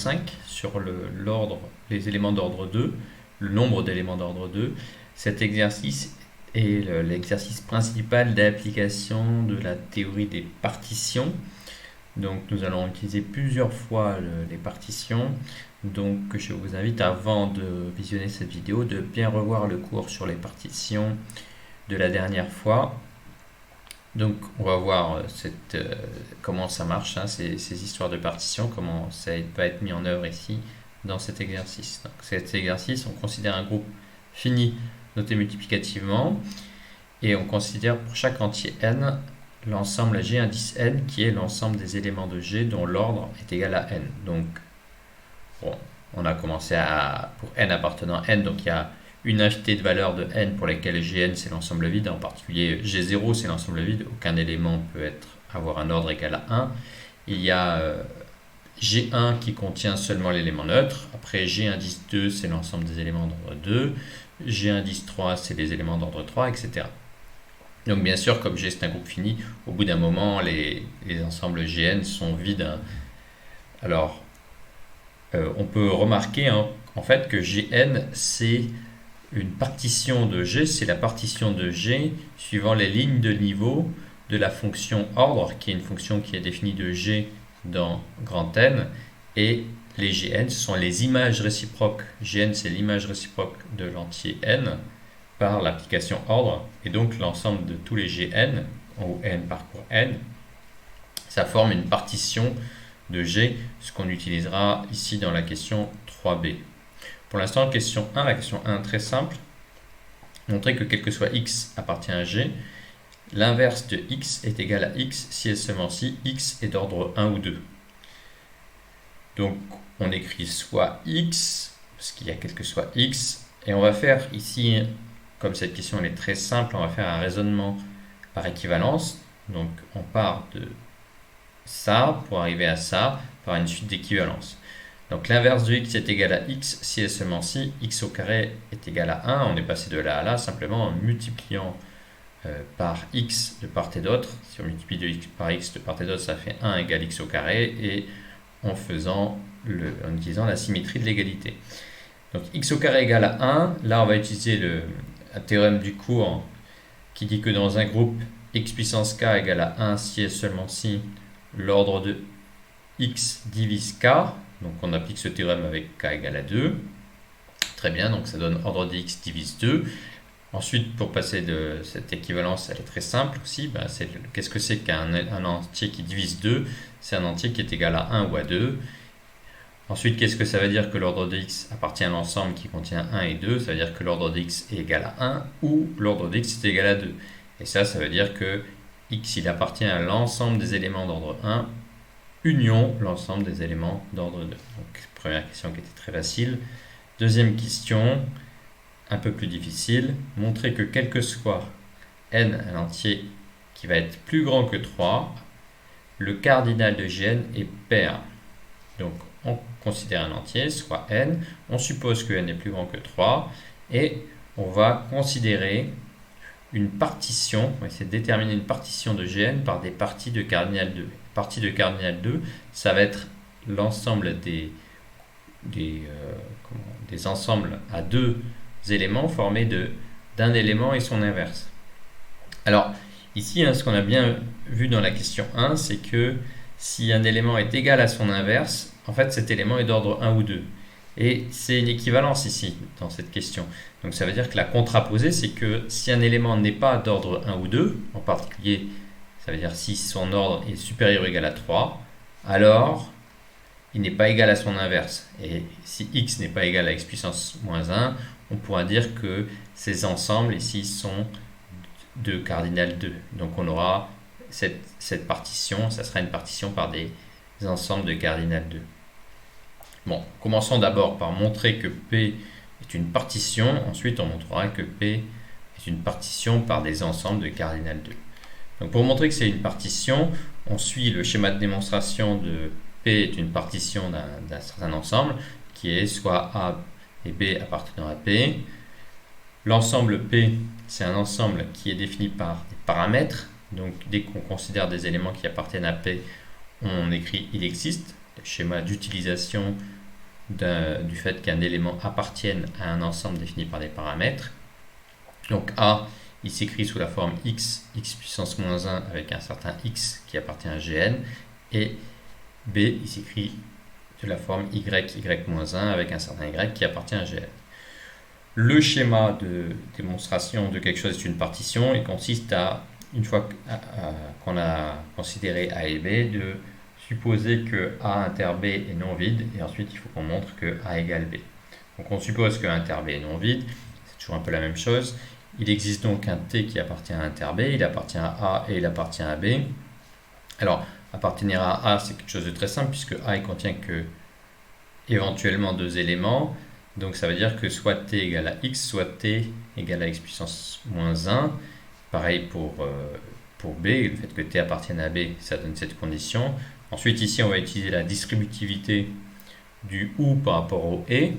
5 sur les éléments d'ordre 2, le nombre d'éléments d'ordre 2. Cet exercice est l'exercice principal d'application de la théorie des partitions. Donc nous allons utiliser plusieurs fois les partitions. Donc je vous invite, avant de visionner cette vidéo, de bien revoir le cours sur les partitions de la dernière fois. Donc on va voir comment ça marche, ces histoires de partitions, comment ça va être mis en œuvre ici dans cet exercice. Donc cet exercice, on considère un groupe fini noté multiplicativement et on considère pour chaque entier n l'ensemble G indice n qui est l'ensemble des éléments de G dont l'ordre est égal à n. Donc bon, on a commencé pour n appartenant à n, donc il y a une infinité de valeurs de n pour lesquelles Gn c'est l'ensemble vide, en particulier G0 c'est l'ensemble vide, aucun élément peut avoir un ordre égal à 1. Il y a G1 qui contient seulement l'élément neutre, après G indice 2 c'est l'ensemble des éléments d'ordre 2, G indice 3 c'est les éléments d'ordre 3, etc. Donc bien sûr, comme G c'est un groupe fini, au bout d'un moment les ensembles Gn sont vides. Alors on peut remarquer en fait que Gn c'est une partition de G, c'est la partition de G suivant les lignes de niveau de la fonction ordre, qui est une fonction qui est définie de G dans grand N, et les Gn, ce sont les images réciproques. Gn, c'est l'image réciproque de l'entier n par l'application ordre, et donc l'ensemble de tous les Gn, où n parcourt n, ça forme une partition de G, ce qu'on utilisera ici dans la question 3b. Pour l'instant, la question 1 très simple, montrer que quel que soit x appartient à G, l'inverse de x est égal à x si et seulement si x est d'ordre 1 ou 2. Donc on écrit soit x, parce qu'il y a quel que soit x, et on va faire ici, comme cette question elle est très simple, on va faire un raisonnement par équivalence. Donc on part de ça pour arriver à ça par une suite d'équivalence. Donc l'inverse de x est égal à x si et seulement si x au carré est égal à 1. On est passé de là à là simplement en multipliant par x de part et d'autre. Si on multiplie de x par x de part et d'autre, ça fait 1 égale x au carré, et en utilisant la symétrie de l'égalité. Donc x au carré égale à 1. Là on va utiliser un théorème du cours qui dit que dans un groupe x puissance k égale à 1 si et seulement si l'ordre de x divise k. Donc on applique ce théorème avec k égale à 2. Très bien, donc ça donne ordre de x divise 2. Ensuite, pour passer de cette équivalence, elle est très simple aussi. Qu'est-ce que c'est qu'un entier qui divise 2? C'est un entier qui est égal à 1 ou à 2. Ensuite, qu'est-ce que ça veut dire que l'ordre de x appartient à l'ensemble qui contient 1 et 2? Ça veut dire que l'ordre de x est égal à 1 ou l'ordre de x est égal à 2. Et ça veut dire que x il appartient à l'ensemble des éléments d'ordre 1 union l'ensemble des éléments d'ordre 2. Donc, première question qui était très facile. Deuxième question, un peu plus difficile. Montrer que quel que soit n un entier qui va être plus grand que 3, le cardinal de Gn est pair. Donc, on considère un entier, soit n. On suppose que n est plus grand que 3. Et on va considérer une partition, on va essayer de déterminer une partition de Gn par des parties de cardinal 2. Partie de cardinal 2, ça va être l'ensemble des ensembles à deux éléments formés d'un élément et son inverse. Alors ici, ce qu'on a bien vu dans la question 1, c'est que si un élément est égal à son inverse, en fait cet élément est d'ordre 1 ou 2. Et c'est une équivalence ici, dans cette question. Donc ça veut dire que la contraposée, c'est que si un élément n'est pas d'ordre 1 ou 2, en particulier, ça veut dire si son ordre est supérieur ou égal à 3, alors il n'est pas égal à son inverse. Et si x n'est pas égal à x puissance moins 1, on pourra dire que ces ensembles ici sont de cardinal 2. Donc on aura cette partition, ça sera une partition par des ensembles de cardinal 2. Bon, commençons d'abord par montrer que P est une partition, ensuite on montrera que P est une partition par des ensembles de cardinal 2. Donc pour montrer que c'est une partition, on suit le schéma de démonstration de P est une partition d'un certain ensemble, qui est soit A et B appartenant à P. L'ensemble P, c'est un ensemble qui est défini par des paramètres. Donc dès qu'on considère des éléments qui appartiennent à P, on écrit il existe. schéma d'utilisation du fait qu'un élément appartienne à un ensemble défini par des paramètres. Donc A, il s'écrit sous la forme x puissance moins 1 avec un certain x qui appartient à Gn, et B, il s'écrit de la forme y moins 1 avec un certain y qui appartient à Gn. Le schéma de démonstration de quelque chose est une partition. Il consiste à, une fois qu'on a considéré A et B, de supposer que A inter B est non vide, et ensuite il faut qu'on montre que A égale B. Donc on suppose que A inter B est non vide, c'est toujours un peu la même chose. Il existe donc un T qui appartient à inter B, il appartient à A et il appartient à B. Alors, appartenir à A, c'est quelque chose de très simple, puisque A il contient que éventuellement deux éléments. Donc ça veut dire que soit T égale à X, soit T égale à X puissance moins 1. Pareil pour B, le fait que T appartienne à B, ça donne cette condition. Ensuite, ici, on va utiliser la distributivité du OU par rapport au E.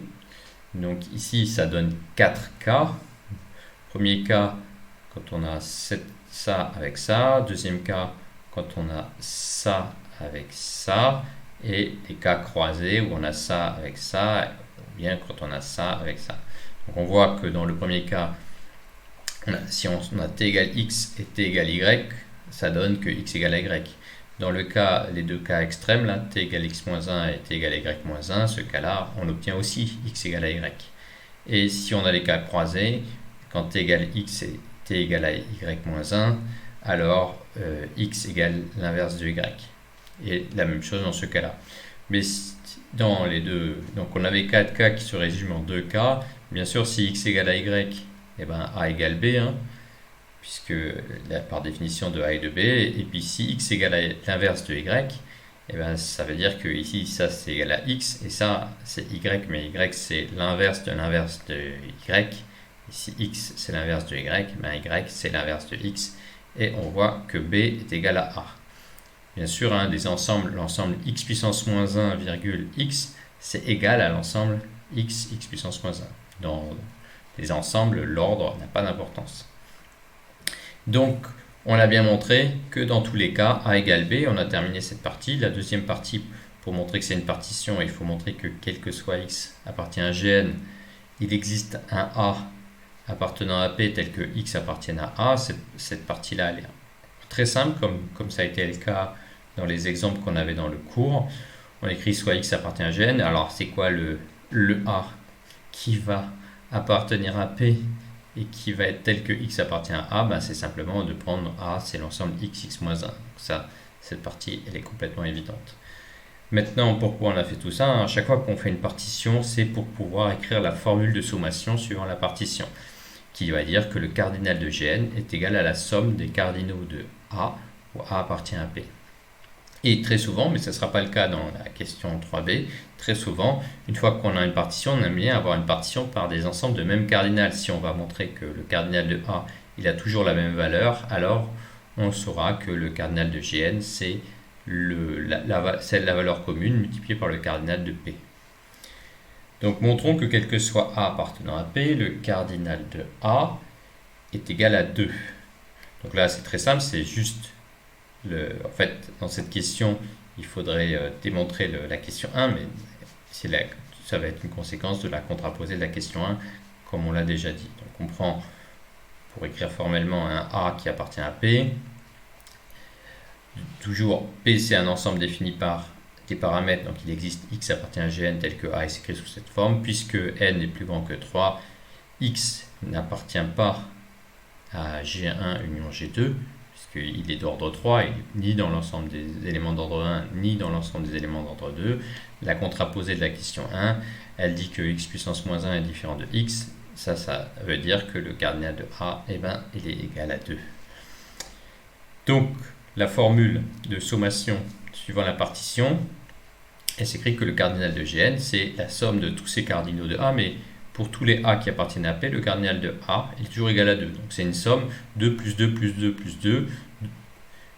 Donc ici, ça donne 4 cas. Premier cas, quand on a ça avec ça. Deuxième cas, quand on a ça avec ça. Et des cas croisés où on a ça avec ça, ou bien quand on a ça avec ça. Donc on voit que dans le premier cas, si on a t égale x et t égale y, ça donne que x égale à y. Dans le cas, les deux cas extrêmes, là, t égale x moins 1 et t égale y moins 1, ce cas-là, on obtient aussi x égale à y. Et si on a les cas croisés, quand t égale x et t égale à y moins 1, alors x égale l'inverse de y. Et la même chose dans ce cas-là. Mais dans les deux, donc on avait 4 cas qui se résument en 2 cas. Bien sûr, si x égale à y, et ben a égale b, hein, puisque par définition de a et de b. Et puis si x égale à l'inverse de y, et ben ça veut dire que ici ça c'est égal à x et ça c'est y, mais y c'est l'inverse de y. Ici x c'est l'inverse de y, ben y c'est l'inverse de x. Et on voit que b est égal à a. Bien sûr, hein, l'ensemble x puissance moins 1, x, c'est égal à l'ensemble x puissance moins 1. Dans les ensembles, l'ordre n'a pas d'importance. Donc, on a bien montré que dans tous les cas, A égale B, on a terminé cette partie. La deuxième partie, pour montrer que c'est une partition, il faut montrer que quel que soit x appartient à Gn, il existe un A appartenant à P tel que x appartienne à A. Cette partie-là, elle est très simple, comme ça a été le cas dans les exemples qu'on avait dans le cours. On écrit soit x appartient à Gn. Alors, c'est quoi le A qui va appartenir à P et qui va être tel que x appartient à A? Ben, c'est simplement de prendre A, c'est l'ensemble x moins 1. Donc ça, cette partie, elle est complètement évidente. Maintenant, pourquoi on a fait tout ça? À chaque fois qu'on fait une partition, c'est pour pouvoir écrire la formule de sommation suivant la partition, qui va dire que le cardinal de Gn est égal à la somme des cardinaux de A, où A appartient à P. Et très souvent, mais ce ne sera pas le cas dans la question 3b, très souvent, une fois qu'on a une partition, on aime bien avoir une partition par des ensembles de même cardinal. Si on va montrer que le cardinal de A, il a toujours la même valeur, alors on saura que le cardinal de Gn, c'est la valeur commune multipliée par le cardinal de P. Donc montrons que quel que soit A appartenant à P, le cardinal de A est égal à 2. Donc là, c'est très simple, c'est juste... En fait, dans cette question, il faudrait démontrer la question 1, mais ça va être une conséquence de la contraposée de la question 1, comme on l'a déjà dit. Donc on prend, pour écrire formellement, un A qui appartient à P. Toujours, P c'est un ensemble défini par des paramètres, donc il existe x appartient à Gn tel que A est écrit sous cette forme. Puisque n est plus grand que 3, x n'appartient pas à G1 union G2, il est d'ordre 3, il n'est ni dans l'ensemble des éléments d'ordre 1, ni dans l'ensemble des éléments d'ordre 2. La contraposée de la question 1, elle dit que x puissance moins 1 est différent de x. Ça veut dire que le cardinal de A, eh ben, il est égal à 2. Donc, la formule de sommation suivant la partition, elle s'écrit que le cardinal de Gn, c'est la somme de tous ces cardinaux de A, mais pour tous les A qui appartiennent à P, le cardinal de A est toujours égal à 2. Donc c'est une somme 2 plus 2 plus 2 plus 2.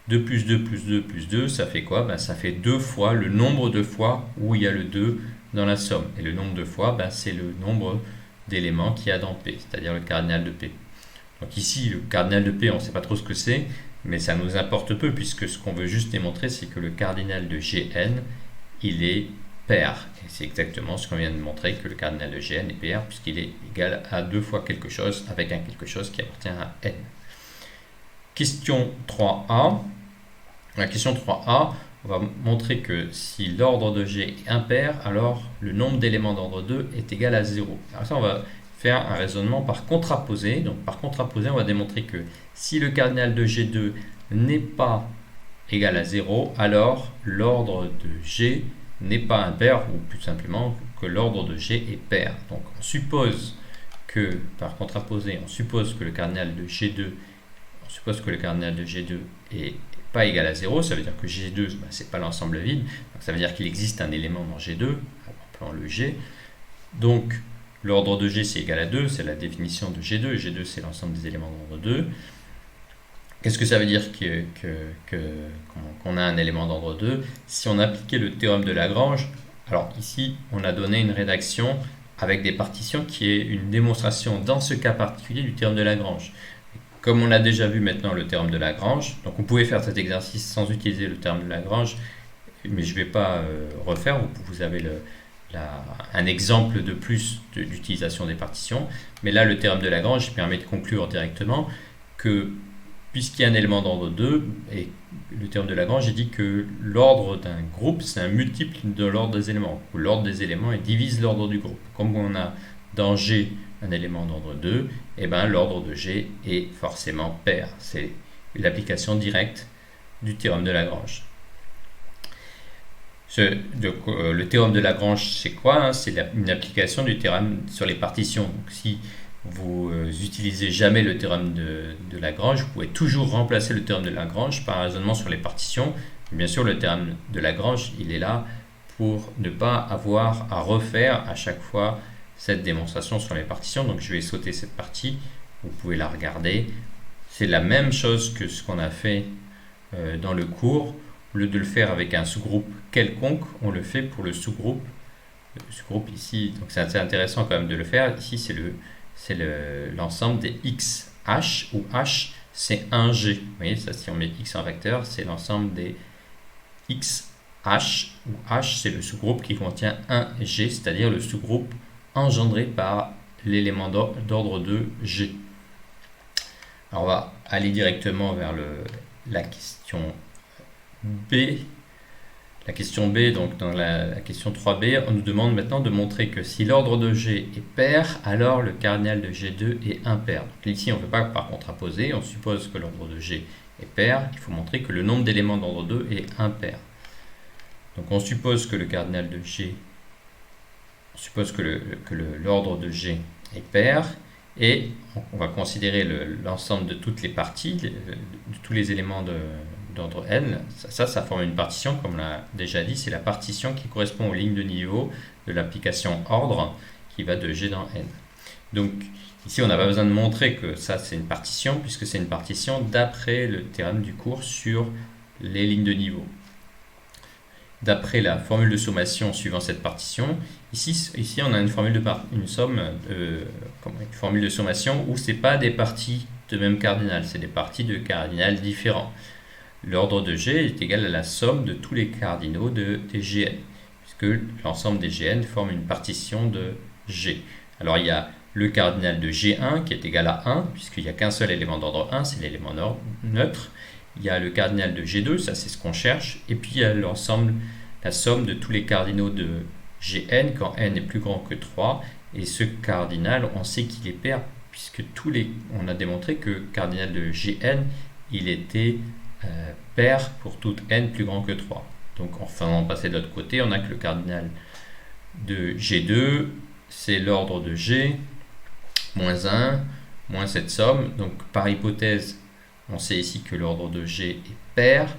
2 plus 2 plus 2 plus 2, ça fait quoi? Ben, ça fait 2 fois le nombre de fois où il y a le 2 dans la somme. Et le nombre de fois, ben, c'est le nombre d'éléments qu'il y a dans P, c'est-à-dire le cardinal de P. Donc ici, le cardinal de P, on ne sait pas trop ce que c'est, mais ça nous importe peu, puisque ce qu'on veut juste démontrer, c'est que le cardinal de Gn il est pair. Et c'est exactement ce qu'on vient de montrer, que le cardinal de Gn est pair, puisqu'il est égal à 2 fois quelque chose, avec un quelque chose qui appartient à n. Question 3a. La question 3a, on va montrer que si l'ordre de G est impair, alors le nombre d'éléments d'ordre 2 est égal à 0. Alors ça, on va faire un raisonnement par contraposé. Donc par contraposé, on va démontrer que si le cardinal de G2 n'est pas égal à 0, alors l'ordre de G n'est pas impair, ou plus simplement que l'ordre de G est pair. Donc on suppose que, par contraposé, on suppose que le cardinal de G2, est pas égal à 0, ça veut dire que G2, c'est pas l'ensemble vide, donc ça veut dire qu'il existe un élément dans G2, appelons le G. Donc l'ordre de G c'est égal à 2, c'est la définition de G2, G2 c'est l'ensemble des éléments d'ordre 2. Qu'est-ce que ça veut dire qu'on a un élément d'ordre 2? Si on appliquait le théorème de Lagrange, alors ici on a donné une rédaction avec des partitions qui est une démonstration dans ce cas particulier du théorème de Lagrange. Comme on a déjà vu maintenant le théorème de Lagrange, donc on pouvait faire cet exercice sans utiliser le théorème de Lagrange, mais je ne vais pas refaire, vous avez un exemple de plus d'utilisation des partitions, mais là le théorème de Lagrange permet de conclure directement que puisqu'il y a un élément d'ordre 2, et le théorème de Lagrange dit que l'ordre d'un groupe c'est un multiple de l'ordre des éléments, où l'ordre des éléments divise l'ordre du groupe. Comme on a dans G un élément d'ordre 2, et bien l'ordre de G est forcément pair. C'est l'application directe du théorème de Lagrange. Le théorème de Lagrange, c'est quoi? C'est une application du théorème sur les partitions. Donc, si vous utilisez jamais le théorème de Lagrange, vous pouvez toujours remplacer le théorème de Lagrange par un raisonnement sur les partitions. Bien sûr, le théorème de Lagrange, il est là pour ne pas avoir à refaire à chaque fois cette démonstration sur les partitions. Donc je vais sauter cette partie, vous pouvez la regarder. C'est la même chose que ce qu'on a fait dans le cours. Au lieu de le faire avec un sous-groupe quelconque, on le fait pour le sous-groupe. Le sous-groupe ici, donc c'est assez intéressant quand même de le faire. Ici c'est l'ensemble des XH, où H c'est 1G. Vous voyez, ça, si on met X en vecteur, c'est l'ensemble des XH, où H c'est le sous-groupe qui contient 1G, c'est-à-dire le sous-groupe engendré par l'élément d'ordre de G. Alors on va aller directement vers la question B. La question B, donc dans la question 3b, on nous demande maintenant de montrer que si l'ordre de G est pair, alors le cardinal de G2 est impair. Donc ici on ne fait pas par contraposé, on suppose que l'ordre de G est pair, il faut montrer que le nombre d'éléments d'ordre 2 est impair. Donc on suppose que le cardinal de G, on suppose que l'ordre de G est pair, et on va considérer l'ensemble de toutes les parties, de tous les éléments d'ordre n. Ça forme une partition, comme on l'a déjà dit, c'est la partition qui correspond aux lignes de niveau de l'application ordre qui va de G dans n. Donc ici on n'a pas besoin de montrer que ça c'est une partition, puisque c'est une partition d'après le théorème du cours sur les lignes de niveau. D'après la formule de sommation suivant cette partition, ici on a une formule de sommation où ce n'est pas des parties de même cardinal, c'est des parties de cardinal différents. L'ordre de G est égal à la somme de tous les cardinaux des Gn, puisque l'ensemble des Gn forme une partition de G. Alors il y a le cardinal de G1 qui est égal à 1, puisqu'il n'y a qu'un seul élément d'ordre 1, c'est l'élément neutre. Il y a le cardinal de G2, ça c'est ce qu'on cherche, et puis il y a la somme de tous les cardinaux de Gn quand n est plus grand que 3, et ce cardinal, on sait qu'il est pair, puisque on a démontré que cardinal de Gn, il était pair pour tout n plus grand que 3. Donc en faisant passer de l'autre côté, on a que le cardinal de G2, c'est l'ordre de G, moins 1, moins cette somme. Donc par hypothèse, on sait ici que l'ordre de G est pair.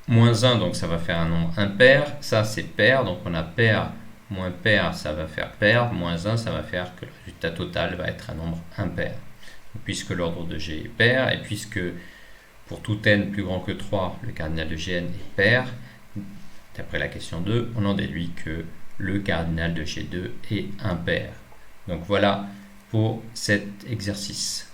Moins 1, donc ça va faire un nombre impair. Ça, c'est pair, donc on a pair moins pair, ça va faire pair. Moins 1, ça va faire que le résultat total va être un nombre impair. Donc, puisque l'ordre de G est pair, et puisque pour tout n plus grand que 3, le cardinal de Gn est pair, d'après la question 2, on en déduit que le cardinal de G2 est impair. Donc voilà pour cet exercice.